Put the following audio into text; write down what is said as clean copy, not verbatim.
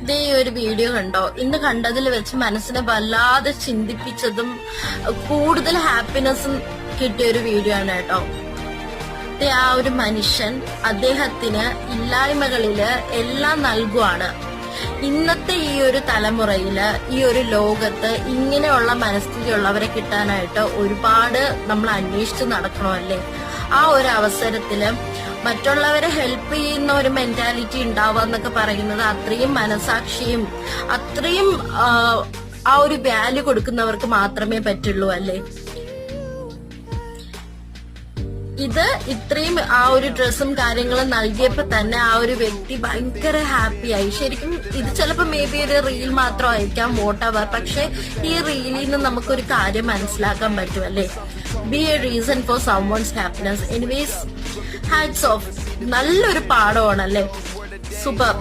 ഇതേ ഒരു വീഡിയോ കണ്ടോ? ഇന്ന് കണ്ടതിൽ വെച്ച് മനസ്സിനെ വല്ലാതെ ചിന്തിപ്പിച്ചതും കൂടുതൽ ഹാപ്പിനെസ്സും കിട്ടിയ ഒരു വീഡിയോ ആണ് കേട്ടോ. ആ ഒരു മനുഷ്യൻ അദ്ദേഹത്തിന് ഇല്ലായ്മകളില് എല്ലാം നൽകുവാണ്. ഇന്നത്തെ ഈ ഒരു തലമുറയില് ഈ ഒരു ലോകത്ത് ഇങ്ങനെയുള്ള മനസ്ഥിതിയുള്ളവരെ കിട്ടാനായിട്ട് ഒരുപാട് നമ്മൾ അന്വേഷിച്ച് നടക്കണമല്ലേ. ആ ഒരു അവസരത്തില് മറ്റുള്ളവരെ ഹെൽപ്പ് ചെയ്യുന്ന ഒരു മെന്റാലിറ്റി ഉണ്ടാവുക എന്നൊക്കെ പറയുന്നത് അത്രയും മനസാക്ഷിയും അത്രയും ആ ഒരു വാല്യൂ കൊടുക്കുന്നവർക്ക് മാത്രമേ പറ്റുള്ളൂ അല്ലേ. ഇത് ഇത്രയും ആ ഒരു ഡ്രസ്സും കാര്യങ്ങളും നൽകിയപ്പോ തന്നെ ആ ഒരു വ്യക്തി ഭയങ്കര ഹാപ്പിയായി. ശരിക്കും ഇത് ചിലപ്പോ മേ ബി ഒരു റീൽ മാത്രമായിരിക്കാം വോട്ടവർ, പക്ഷെ ഈ റീലിൽ നിന്ന് നമുക്കൊരു കാര്യം മനസ്സിലാക്കാൻ പറ്റും അല്ലേ. B A reason for someone's happiness. Anyways hats off. നല്ലൊരു പാഠമാണല്ലേ. സൂപ്പർ.